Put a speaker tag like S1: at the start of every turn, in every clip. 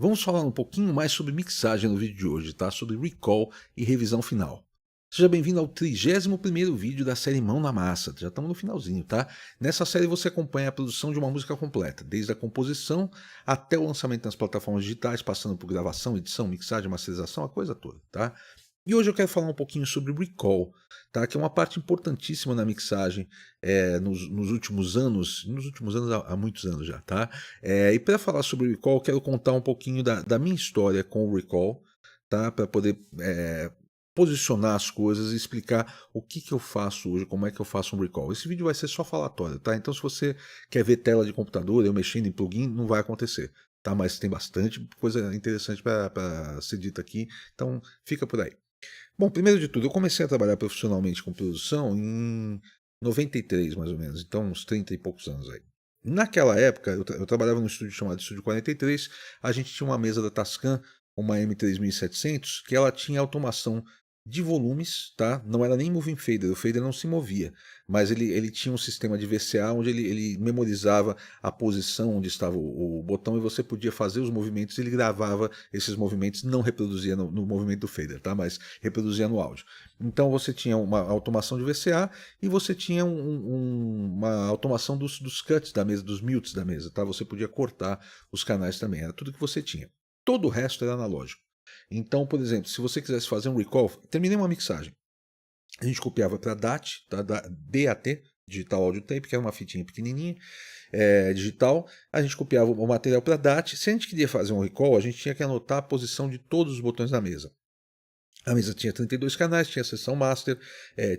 S1: Vamos falar um pouquinho mais sobre mixagem no vídeo de hoje, tá? Sobre recall e revisão final. Seja bem-vindo ao 31º vídeo da série Mão na Massa, já estamos no finalzinho, tá? Nessa série você acompanha a produção de uma música completa, desde a composição até o lançamento nas plataformas digitais, passando por gravação, edição, mixagem, masterização, a coisa toda, tá? E hoje eu quero falar um pouquinho sobre recall, tá? Que é uma parte importantíssima na mixagem nos últimos anos há muitos anos já, tá? E para falar sobre recall, eu quero contar um pouquinho da minha história com o recall, tá? Para poder posicionar as coisas e explicar o que eu faço hoje, como é que eu faço um recall. Esse vídeo vai ser só falatório, tá? Então se você quer ver tela de computador, eu mexendo em plugin, não vai acontecer, tá? Mas tem bastante coisa interessante para ser dita aqui, então fica por aí. Bom, primeiro de tudo, eu comecei a trabalhar profissionalmente com produção em 93, mais ou menos, então uns 30 e poucos anos aí. Naquela época, eu trabalhava num estúdio chamado Estúdio 43, a gente tinha uma mesa da Tascam, uma M3700, que ela tinha automação de volumes, tá? Não era nem moving fader, o fader não se movia, mas ele tinha um sistema de VCA onde ele memorizava a posição onde estava o botão e você podia fazer os movimentos, ele gravava esses movimentos, não reproduzia no movimento do fader, tá? Mas reproduzia no áudio. Então você tinha uma automação de VCA e você tinha uma automação dos cuts da mesa, dos mutes da mesa, tá? Você podia cortar os canais também, era tudo que você tinha. Todo o resto era analógico. Então, por exemplo, se você quisesse fazer um recall, terminei uma mixagem. A gente copiava para DAT, tá? DAT, Digital Audio Tape, que era uma fitinha pequenininha, digital. A gente copiava o material para DAT. Se a gente queria fazer um recall, a gente tinha que anotar a posição de todos os botões da mesa. A mesa tinha 32 canais, tinha a seção master,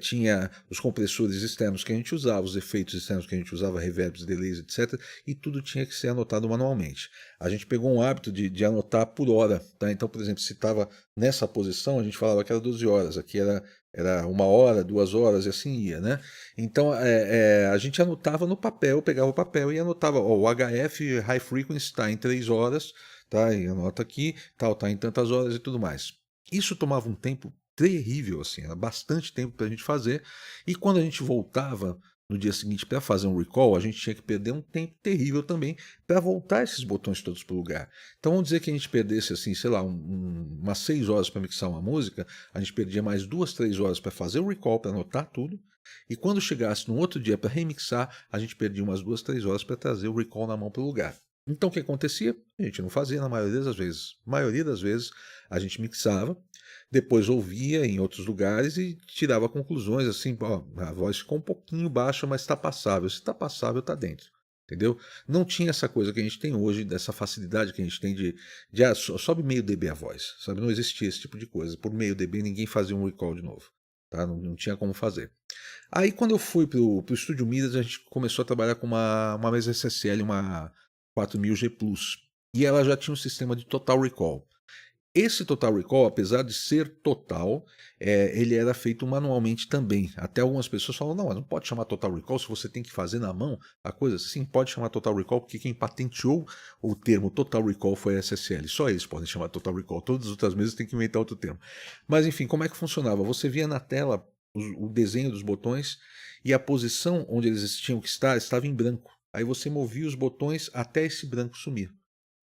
S1: tinha os compressores externos que a gente usava, os efeitos externos que a gente usava, reverbs, delays, etc. E tudo tinha que ser anotado manualmente. A gente pegou um hábito de anotar por hora, tá? Então, por exemplo, se estava nessa posição, a gente falava que era 12 horas, aqui era 1 hora, 2 horas e assim ia, né? Então, a gente anotava no papel, pegava o papel e anotava, ó, o HF High Frequency está em 3 horas, tá? E anota aqui, tal, tá em tantas horas e tudo mais. Isso tomava um tempo terrível, assim, era bastante tempo para a gente fazer. E quando a gente voltava no dia seguinte para fazer um recall, a gente tinha que perder um tempo terrível também para voltar esses botões todos para o lugar. Então vamos dizer que a gente perdesse, assim, sei lá, umas 6 horas para mixar uma música, a gente perdia mais 2, 3 horas para fazer o recall, para anotar tudo. E quando chegasse no outro dia para remixar, a gente perdia umas 2, 3 horas para trazer o recall na mão para o lugar. Então o que acontecia? A gente não fazia na maioria das vezes. A maioria das vezes a gente mixava, depois ouvia em outros lugares e tirava conclusões assim, ó, a voz ficou um pouquinho baixa, mas está passável. Se está passável, está dentro. Entendeu? Não tinha essa coisa que a gente tem hoje, dessa facilidade que a gente tem de sobe meio dB a voz, sabe? Não existia esse tipo de coisa. Por meio dB ninguém fazia um recall de novo. Tá? Não tinha como fazer. Aí quando eu fui pro Estúdio Midas, a gente começou a trabalhar com uma mesa SSL, uma 4000G Plus. E ela já tinha um sistema de Total Recall. Esse Total Recall, apesar de ser total, ele era feito manualmente também. Até algumas pessoas falam, não, mas não pode chamar Total Recall se você tem que fazer na mão a coisa. Sim, pode chamar Total Recall, porque quem patenteou o termo Total Recall foi a SSL. Só eles podem chamar Total Recall. Todas as outras mesas têm que inventar outro termo. Mas enfim, como é que funcionava? Você via na tela o desenho dos botões e a posição onde eles tinham que estar estava em branco. Aí você movia os botões até esse branco sumir.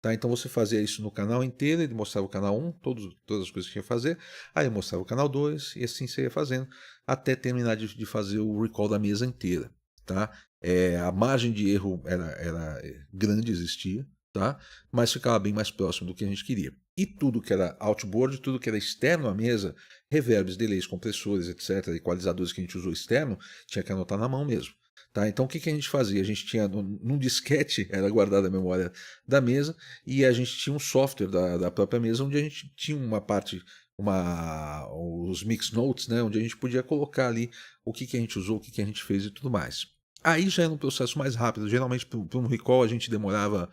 S1: Tá? Então você fazia isso no canal inteiro, ele mostrava o canal 1, todas as coisas que tinha que fazer, aí mostrava o canal 2 e assim você ia fazendo até terminar de fazer o recall da mesa inteira. Tá? A margem de erro era grande, existia, tá? Mas ficava bem mais próximo do que a gente queria. E tudo que era outboard, tudo que era externo à mesa, reverbs, delays, compressores, etc., equalizadores que a gente usou externo, tinha que anotar na mão mesmo. Tá? Então o que a gente fazia? A gente tinha num disquete, era guardada a memória da mesa, e a gente tinha um software da própria mesa onde a gente tinha uma parte, os mix notes, né, onde a gente podia colocar ali o que a gente usou, o que a gente fez e tudo mais. Aí já era um processo mais rápido. Geralmente para um recall a gente demorava,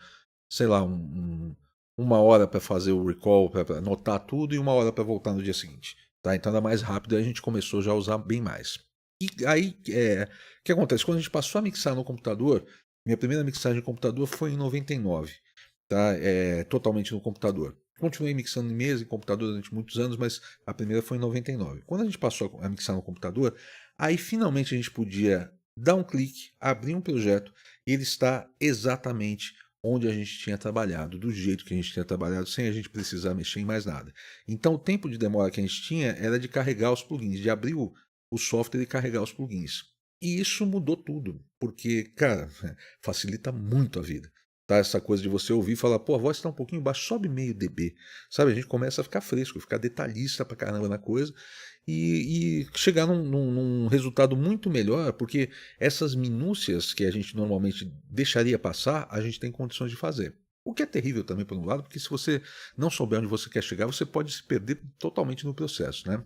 S1: sei lá, 1 hora para fazer o recall, para anotar tudo, e 1 hora para voltar no dia seguinte. Tá? Então era mais rápido e a gente começou já a usar bem mais. E aí, o que acontece? Quando a gente passou a mixar no computador, minha primeira mixagem no computador foi em 99, tá? Totalmente no computador. Continuei mixando em mesa e computador durante muitos anos, mas a primeira foi em 99. Quando a gente passou a mixar no computador, aí finalmente a gente podia dar um clique, abrir um projeto e ele está exatamente onde a gente tinha trabalhado, do jeito que a gente tinha trabalhado, sem a gente precisar mexer em mais nada. Então o tempo de demora que a gente tinha era de carregar os plugins, de abrir o software e carregar os plugins. E isso mudou tudo, porque, cara, facilita muito a vida. Tá? Essa coisa de você ouvir e falar, pô, a voz está um pouquinho baixa, sobe meio dB. Sabe, a gente começa a ficar fresco, ficar detalhista pra caramba na coisa e chegar num resultado muito melhor, porque essas minúcias que a gente normalmente deixaria passar, a gente tem condições de fazer. O que é terrível também, por um lado, porque se você não souber onde você quer chegar, você pode se perder totalmente no processo, né?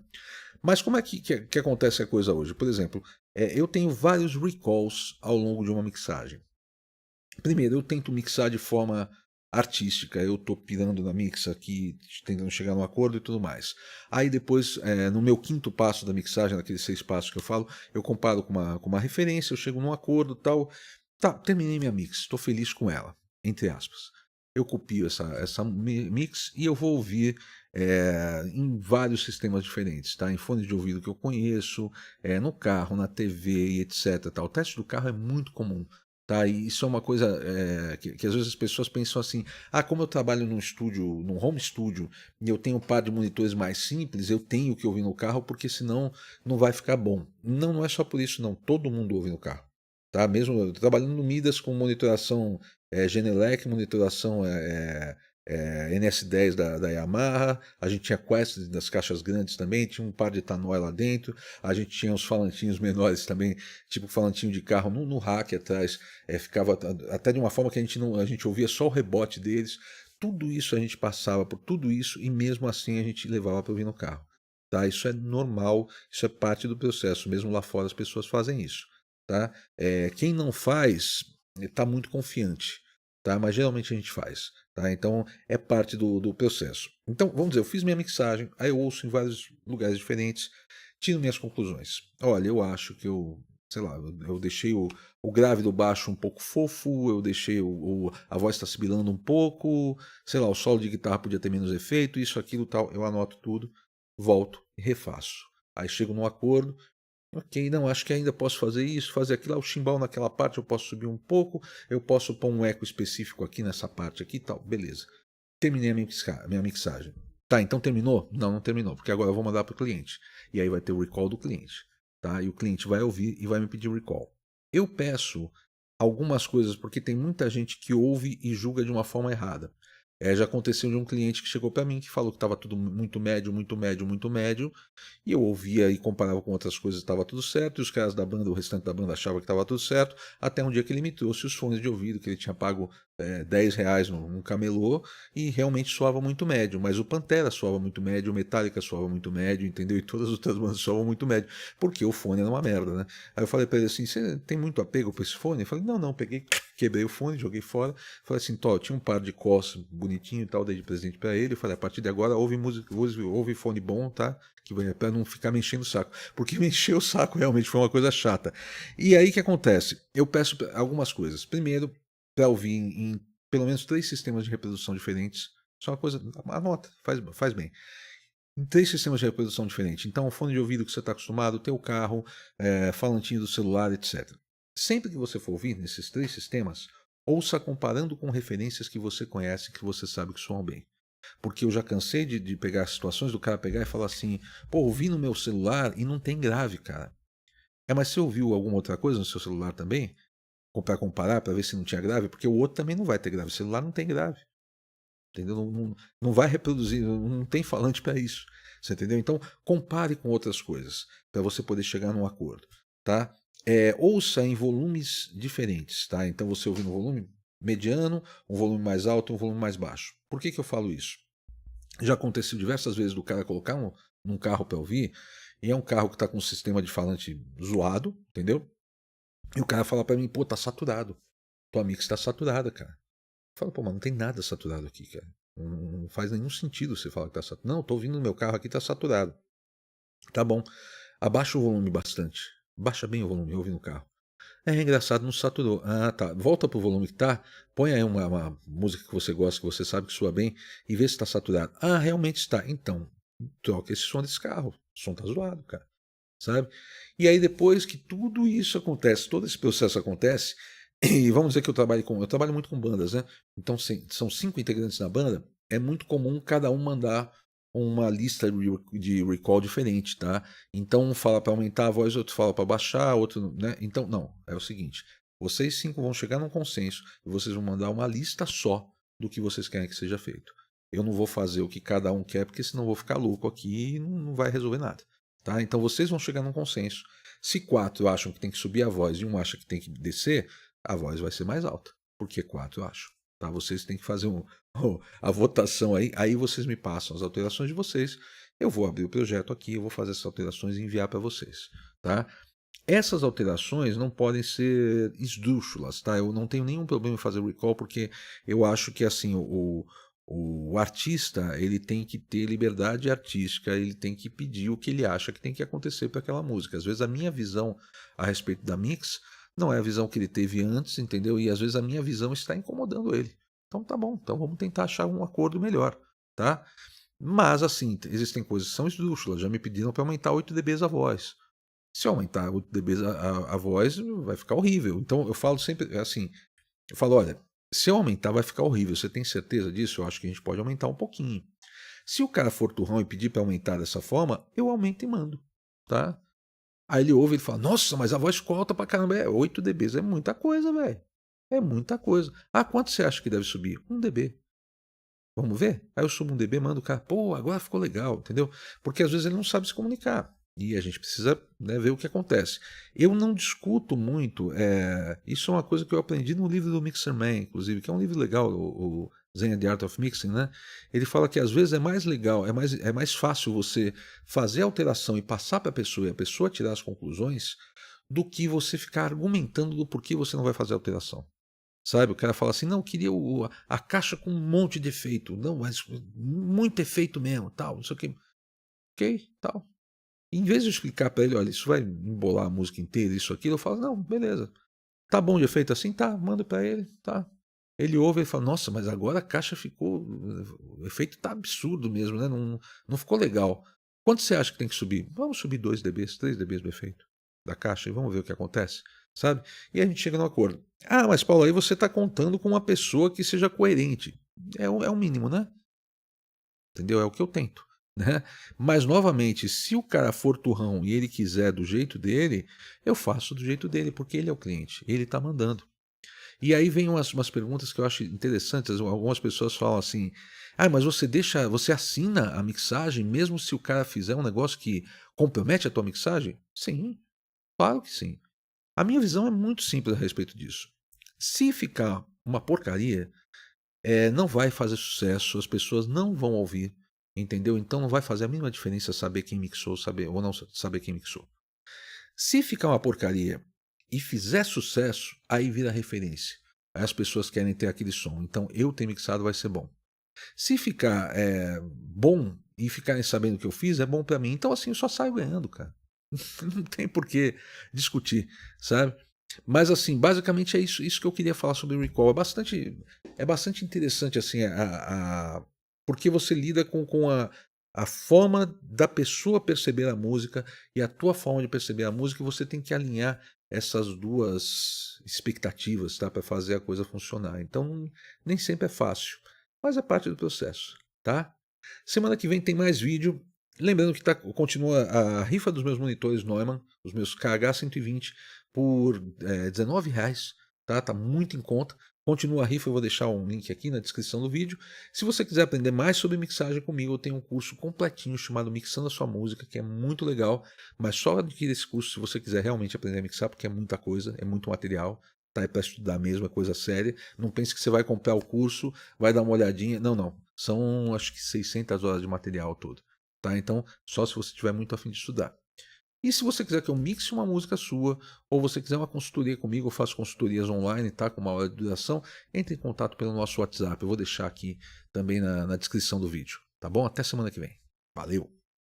S1: Mas como é que acontece a coisa hoje? Por exemplo, eu tenho vários recalls ao longo de uma mixagem. Primeiro, eu tento mixar de forma artística, eu estou pirando na mix aqui, tentando chegar num acordo e tudo mais. Aí depois, no meu quinto passo da mixagem, naqueles 6 passos que eu falo, eu comparo com uma referência, eu chego num acordo e tal. Tá, terminei minha mix, estou feliz com ela, entre aspas. Eu copio essa mix e eu vou ouvir em vários sistemas diferentes, tá? Em fones de ouvido que eu conheço, no carro, na TV e etc. Tá? O teste do carro é muito comum. Tá, e isso é uma coisa que às vezes as pessoas pensam assim: ah, como eu trabalho num estúdio, num home studio, e eu tenho um par de monitores mais simples, eu tenho que ouvir no carro, porque senão não vai ficar bom. Não, não é só por isso, não. Todo mundo ouve no carro. Tá? Mesmo eu trabalhando no Midas com monitoração Genelec, monitoração NS10 da Yamaha, a gente tinha Quest das caixas grandes também, tinha um par de Tannoy lá dentro, a gente tinha uns falantinhos menores também, tipo falantinho de carro no rack atrás, ficava até de uma forma que a gente ouvia só o rebote deles. Tudo isso a gente passava por tudo isso e mesmo assim a gente levava para ouvir no carro. Tá? Isso é normal, isso é parte do processo, mesmo lá fora as pessoas fazem isso. Tá? Quem não faz está muito confiante, tá? Mas geralmente a gente faz. Tá? Então é parte do processo. Então, vamos dizer, eu fiz minha mixagem, aí eu ouço em vários lugares diferentes, tiro minhas conclusões. Olha, eu acho que sei lá, eu deixei o grave do baixo um pouco fofo, eu deixei a voz está sibilando um pouco, sei lá, o solo de guitarra podia ter menos efeito, isso, aquilo, tal. Eu anoto tudo, volto e refaço. Aí chego num acordo. Ok, não, acho que ainda posso fazer isso, fazer aquilo, o chimbal naquela parte eu posso subir um pouco, eu posso pôr um eco específico aqui nessa parte aqui e tal, beleza. Terminei a minha mixagem. Tá, então terminou? Não, não terminou, porque agora eu vou mandar para o cliente. E aí vai ter o recall do cliente. Tá? E o cliente vai ouvir e vai me pedir o recall. Eu peço algumas coisas, porque tem muita gente que ouve e julga de uma forma errada. Já aconteceu de um cliente que chegou para mim que falou que estava tudo muito médio, muito médio, muito médio, e eu ouvia e comparava com outras coisas, estava tudo certo, e os caras da banda, o restante da banda achava que estava tudo certo, até um dia que ele me trouxe os fones de ouvido, que ele tinha pago R$ 10 num camelô, e realmente soava muito médio, mas o Pantera soava muito médio, o Metallica soava muito médio, entendeu? E todas as outras bandas soavam muito médio, porque o fone era uma merda, né? Aí eu falei para ele assim, você tem muito apego para esse fone? Eu falei, não, não, peguei, quebrei o fone, joguei fora, falei assim, Tó, tinha um par de cos bonitinho e tal, dei de presente para ele, eu falei, a partir de agora ouve música, ouve fone bom, tá? Que para não ficar me enchendo o saco, porque me encheu o saco realmente foi uma coisa chata. E aí o que acontece? Eu peço algumas coisas. Primeiro, para ouvir em pelo menos 3 sistemas de reprodução diferentes. Isso é uma coisa, anota, faz bem. Em 3 sistemas de reprodução diferentes. Então, o fone de ouvido que você está acostumado, o teu carro, falantinho do celular, etc. Sempre que você for ouvir nesses 3 sistemas, ouça comparando com referências que você conhece, que você sabe que soam bem. Porque eu já cansei de pegar situações do cara pegar e falar assim, pô, ouvi no meu celular e não tem grave, cara. Mas você ouviu alguma outra coisa no seu celular também? Para comparar, para ver se não tinha grave? Porque o outro também não vai ter grave. O celular não tem grave. Entendeu? Não vai reproduzir, não tem falante para isso. Você entendeu? Então, compare com outras coisas, para você poder chegar num acordo. Tá? Ouça em volumes diferentes. Tá? Então, você ouve no volume mediano, um volume mais alto, um volume mais baixo. Por que eu falo isso? Já aconteceu diversas vezes do cara colocar num carro para ouvir, e é um carro que está com um sistema de falante zoado, entendeu? E o cara fala para mim, pô, tá saturado. Tua mix está saturada, cara. Eu falo, pô, mas não tem nada saturado aqui, cara. Não faz nenhum sentido você falar que tá saturado. Não, tô ouvindo no meu carro aqui, tá saturado. Tá bom. Abaixa o volume bastante. Baixa bem o volume, ouve no carro. É engraçado, não saturou. Ah, tá. Volta pro volume que tá. Põe aí uma música que você gosta, que você sabe que soa bem, e vê se está saturado. Ah, realmente está. Então, troca esse som desse carro. O som tá zoado, cara. Sabe? E aí, depois que tudo isso acontece, todo esse processo acontece, E vamos dizer que eu trabalho muito com bandas, né? Então são 5 integrantes na banda, é muito comum cada um mandar uma lista de recall diferente, tá? Então um fala para aumentar a voz, outro fala para baixar, outro, né? Então não, é o seguinte, vocês 5 vão chegar num consenso e vocês vão mandar uma lista só do que vocês querem que seja feito. Eu não vou fazer o que cada um quer, porque senão eu vou ficar louco aqui e não vai resolver nada, tá? Então vocês vão chegar num consenso. Se 4 acham que tem que subir a voz e um acha que tem que descer, a voz vai ser mais alta, porque 4 eu acho. Tá? Vocês têm que fazer a votação aí vocês me passam as alterações de vocês, eu vou abrir o projeto aqui, eu vou fazer essas alterações e enviar para vocês. Tá? Essas alterações não podem ser esdrúxulas, tá? Eu não tenho nenhum problema em fazer recall, porque eu acho que assim o artista ele tem que ter liberdade artística, ele tem que pedir o que ele acha que tem que acontecer para aquela música. Às vezes a minha visão a respeito da mix não é a visão que ele teve antes, entendeu? E às vezes a minha visão está incomodando ele. Então tá bom, então vamos tentar achar um acordo melhor, tá? Mas assim, existem coisas que são esdrúxulas, já me pediram para aumentar 8 dBs a voz. Se eu aumentar 8 dBs a voz, vai ficar horrível. Então eu falo sempre assim, eu falo, olha, se eu aumentar vai ficar horrível, você tem certeza disso? Eu acho que a gente pode aumentar um pouquinho. Se o cara for turrão e pedir para aumentar dessa forma, eu aumento e mando, tá? Aí ele ouve e fala, nossa, mas a voz ficou alta pra caramba. 8 dBs, é muita coisa, velho. É muita coisa. Ah, quanto você acha que deve subir? 1 dB. Vamos ver? Aí eu subo 1 dB, mando o cara, pô, agora ficou legal, entendeu? Porque às vezes ele não sabe se comunicar. E a gente precisa, né, ver o que acontece. Eu não discuto muito, isso é uma coisa que eu aprendi no livro do Mixer Man, inclusive, que é um livro legal, o Zen and the Art of Mixing, né? Ele fala que às vezes é mais legal, é mais fácil você fazer a alteração e passar para a pessoa e a pessoa tirar as conclusões do que você ficar argumentando do porquê você não vai fazer a alteração. Sabe? O cara fala assim, não, eu queria a caixa com um monte de efeito. Não, mas muito efeito mesmo, tal, não sei o que. Ok, tal. Em vez de eu explicar para ele, olha, isso vai embolar a música inteira, isso, aquilo, eu falo, não, beleza. Tá bom de efeito assim? Tá, manda para ele, tá. Ele ouve e fala, nossa, mas agora a caixa ficou, o efeito tá absurdo mesmo, né? Não ficou legal. Quanto você acha que tem que subir? Vamos subir 2 dBs, 3 dBs do efeito da caixa e vamos ver o que acontece, sabe? E a gente chega no acordo. Ah, mas Paulo, aí você está contando com uma pessoa que seja coerente. É o mínimo, né? Entendeu? É o que eu tento. Né? Mas, novamente, se o cara for turrão e ele quiser do jeito dele, eu faço do jeito dele, porque ele é o cliente, ele está mandando. E aí vem umas perguntas que eu acho interessantes. Algumas pessoas falam assim, ah, mas você assina a mixagem mesmo se o cara fizer um negócio que compromete a tua mixagem? Sim, claro que sim. A minha visão é muito simples a respeito disso. Se ficar uma porcaria, não vai fazer sucesso, as pessoas não vão ouvir, entendeu? Então não vai fazer a mínima diferença saber quem mixou, ou não saber quem mixou. Se ficar uma porcaria e fizer sucesso, aí vira referência. Aí as pessoas querem ter aquele som. Então eu ter mixado vai ser bom. Se ficar bom e ficarem sabendo o que eu fiz, é bom para mim. Então assim, eu só saio ganhando, cara. Não tem por que discutir, sabe? Mas assim, basicamente é isso que eu queria falar sobre o recall. É bastante interessante assim, porque você lida com a forma da pessoa perceber a música e a tua forma de perceber a música, e você tem que alinhar essas duas expectativas, tá, para fazer a coisa funcionar. Então, nem sempre é fácil, mas é parte do processo, tá? Semana que vem tem mais vídeo. Lembrando que continua a rifa dos meus monitores Neumann, os meus KH120, por R$19, tá? Tá muito em conta. Continua a rifa, eu vou deixar um link aqui na descrição do vídeo. Se você quiser aprender mais sobre mixagem comigo, eu tenho um curso completinho chamado Mixando a Sua Música, que é muito legal, mas só adquira esse curso se você quiser realmente aprender a mixar, porque é muita coisa, é muito material, tá? É para estudar mesmo, é coisa séria. Não pense que você vai comprar o curso, vai dar uma olhadinha. Não, não. São acho que 600 horas de material todo. Tá? Então, só se você tiver muito a fim de estudar. E se você quiser que eu mixe uma música sua, ou você quiser uma consultoria comigo, eu faço consultorias online, tá? Com uma hora de duração, entre em contato pelo nosso WhatsApp. Eu vou deixar aqui também na descrição do vídeo. Tá bom? Até semana que vem. Valeu!